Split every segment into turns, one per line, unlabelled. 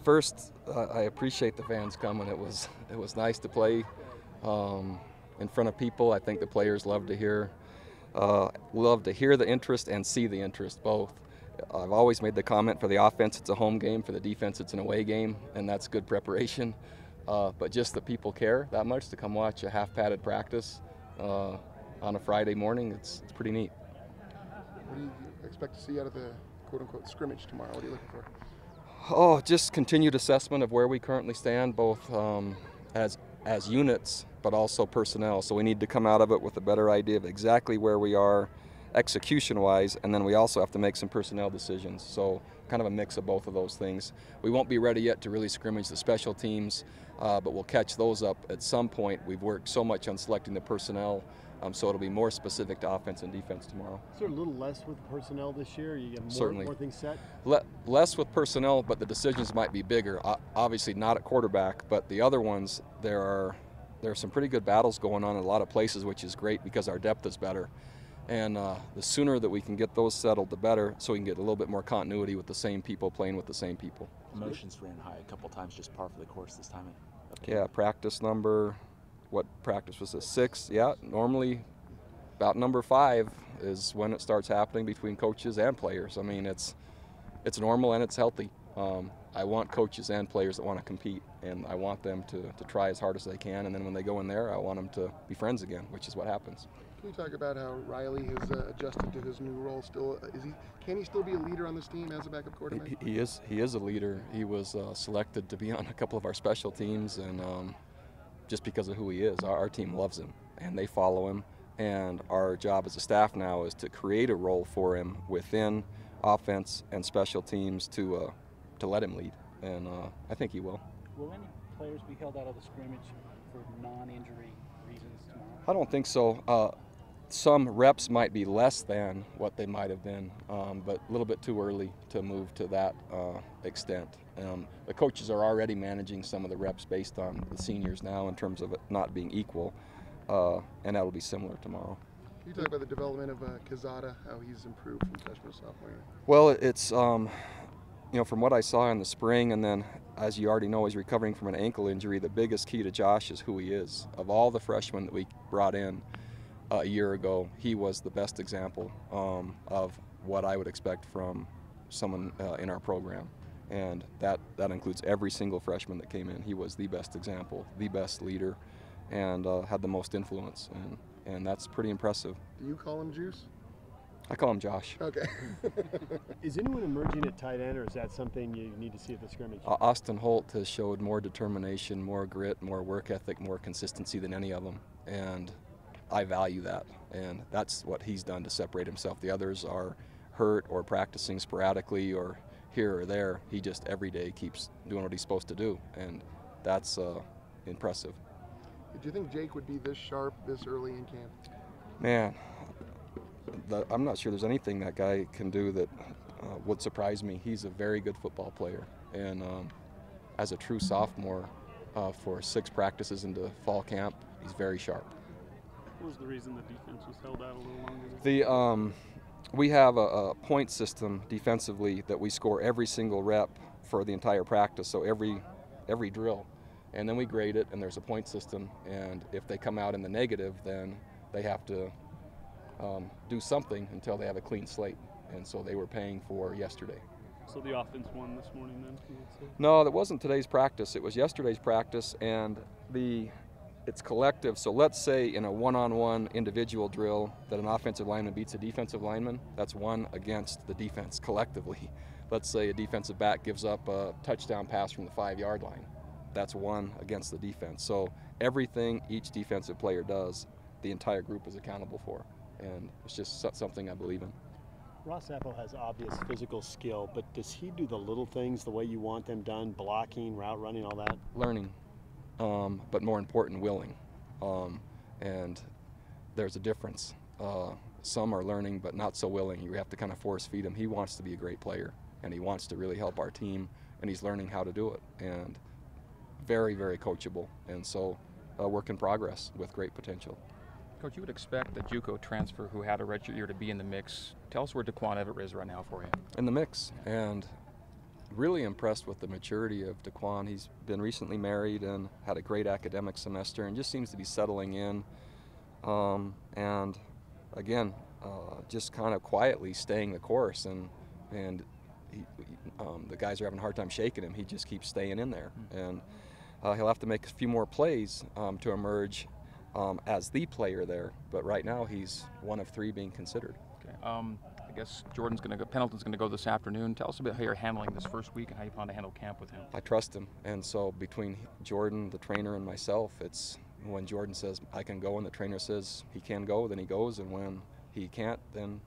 First, I appreciate the fans coming. It was nice to play in front of people. I think the players love to hear the interest and see the interest both. I've always made the comment, for the offense it's a home game, for the defense it's an away game, and that's good preparation. But just that people care that much to come watch a half-padded practice on a Friday morning, it's pretty neat.
What do you expect to see out of the quote-unquote scrimmage tomorrow? What are you looking for?
Oh, just continued assessment of where we currently stand, both as units, but also personnel. So we need to come out of it with a better idea of exactly where we are execution-wise, and then we also have to make some personnel decisions. So kind of a mix of both of those things. We won't be ready yet to really scrimmage the special teams, but we'll catch those up at some point. We've worked so much on selecting the personnel, so it'll be more specific to offense and defense tomorrow.
Is there a little less with personnel this year? You get more things set?
Less with personnel, but the decisions might be bigger. Obviously not at quarterback, but the other ones, there are some pretty good battles going on in a lot of places, which is great because our depth is better. And the sooner that we can get those settled, the better, so we can get a little bit more continuity with the same people playing with the same people.
Emotions ran high a couple times, just par for the course this time.
Yeah, practice number, what practice was this, 6? Yeah, normally about number 5 is when it starts happening between coaches and players. I mean, it's normal and it's healthy. I want coaches and players that want to compete, and I want them to try as hard as they can, and then when they go in there, I want them to be friends again, which is what happens.
Can you talk about how Riley has adjusted to his new role? Still, can he still be a leader on this team as a backup quarterback?
He is a leader. He was selected to be on a couple of our special teams, and just because of who he is, our team loves him, and they follow him. And our job as a staff now is to create a role for him within offense and special teams to let him lead, and I think he will.
Will any players be held out of the scrimmage for non-injury reasons tomorrow?
I don't think so. Some reps might be less than what they might have been, but a little bit too early to move to that extent. The coaches are already managing some of the reps based on the seniors now in terms of it not being equal, and that'll be similar tomorrow.
Can you talk about the development of Quezada, how he's improved from freshman to sophomore year?
Well, it's from what I saw in the spring, and then as you already know, he's recovering from an ankle injury. The biggest key to Josh is who he is. Of all the freshmen that we brought in a year ago, he was the best example of what I would expect from someone in our program, and that includes every single freshman that came in. He was the best example, the best leader, and had the most influence, and that's pretty impressive.
Do you call him Juice?
I call him Josh.
Okay.
Is anyone emerging at tight end, or is that something you need to see at the scrimmage?
Austin Holt has showed more determination, more grit, more work ethic, more consistency than any of them, and I value that, and that's what he's done to separate himself. The others are hurt or practicing sporadically or here or there. He just every day keeps doing what he's supposed to do, and that's impressive.
Do you think Jake would be this sharp this early in camp?
Man, I'm not sure there's anything that guy can do that would surprise me. He's a very good football player, and as a true sophomore for 6 practices into fall camp, he's very sharp.
What was the reason the defense was held out a little longer?
We have a point system defensively that we score every single rep for the entire practice, so every drill. And then we grade it, and there's a point system, and if they come out in the negative, then they have to do something until they have a clean slate, and so they were paying for yesterday.
So the offense won this morning then, you would say?
No, that wasn't today's practice. It was yesterday's practice, and it's collective. So let's say in a one-on-one individual drill that an offensive lineman beats a defensive lineman, that's one against the defense collectively. Let's say a defensive back gives up a touchdown pass from the 5-yard line. That's one against the defense. So everything each defensive player does, the entire group is accountable for, and it's just something I believe in.
Ross Apple has obvious physical skill, but does he do the little things the way you want them done, blocking, route running, all that?
Learning, but more important, willing. And there's a difference. Some are learning but not so willing. You have to kind of force feed him. He wants to be a great player, and he wants to really help our team, and he's learning how to do it. And very, very coachable, and so a work in progress with great potential.
Coach, you would expect the JUCO transfer who had a redshirt year to be in the mix. Tell us where Daquan Everett is right now for you.
In the mix, and really impressed with the maturity of Daquan. He's been recently married and had a great academic semester and just seems to be settling in. And again, just kind of quietly staying the course, and the guys are having a hard time shaking him. He just keeps staying in there, and he'll have to make a few more plays to emerge as the player there. But right now, he's one of 3 being considered.
Okay. I guess Pendleton's going to go this afternoon. Tell us a bit how you're handling this first week and how you plan to handle camp with him.
I trust him, and so between Jordan, the trainer, and myself, it's when Jordan says I can go and the trainer says he can go, then he goes, and when he can't, then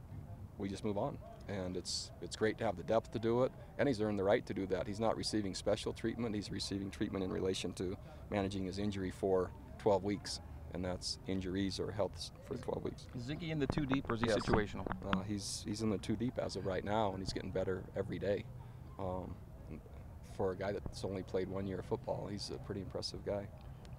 we just move on. And it's great to have the depth to do it, and he's earned the right to do that. He's not receiving special treatment. He's receiving treatment in relation to managing his injury for 12 weeks, and that's injuries or health for 12 weeks.
Is Ziggy in the 2 deep, or is he
Yes.
situational?
He's in the 2 deep as of right now, and he's getting better every day. For a guy that's only played 1 year of football, he's a pretty impressive guy.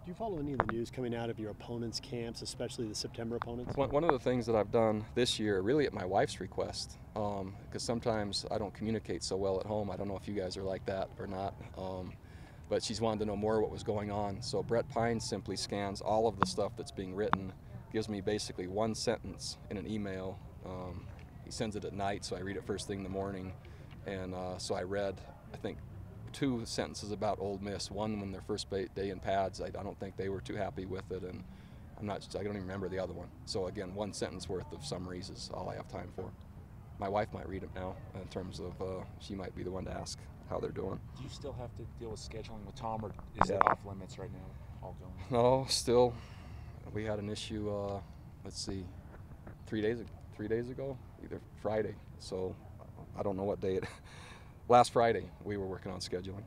Do you follow any of the news coming out of your opponents' camps, especially the September opponents?
One of the things that I've done this year, really at my wife's request, because sometimes I don't communicate so well at home. I don't know if you guys are like that or not, but she's wanted to know more what was going on. So Brett Pine simply scans all of the stuff that's being written, gives me basically 1 sentence in an email. He sends it at night, so I read it first thing in the morning. And so I read, I think, 2 sentences about Ole Miss. One when their first day in pads, I don't think they were too happy with it, and I don't even remember the other one. So again, 1 sentence worth of summaries is all I have time for. My wife might read it now, in terms of she might be the one to ask how they're doing.
Do you still have to deal with scheduling with Tom, or is it
Yeah.
off limits right now? All going.
No, still, we had an issue. Let's see, 3 days ago, either Friday. So I don't know what day it. Last Friday, we were working on scheduling.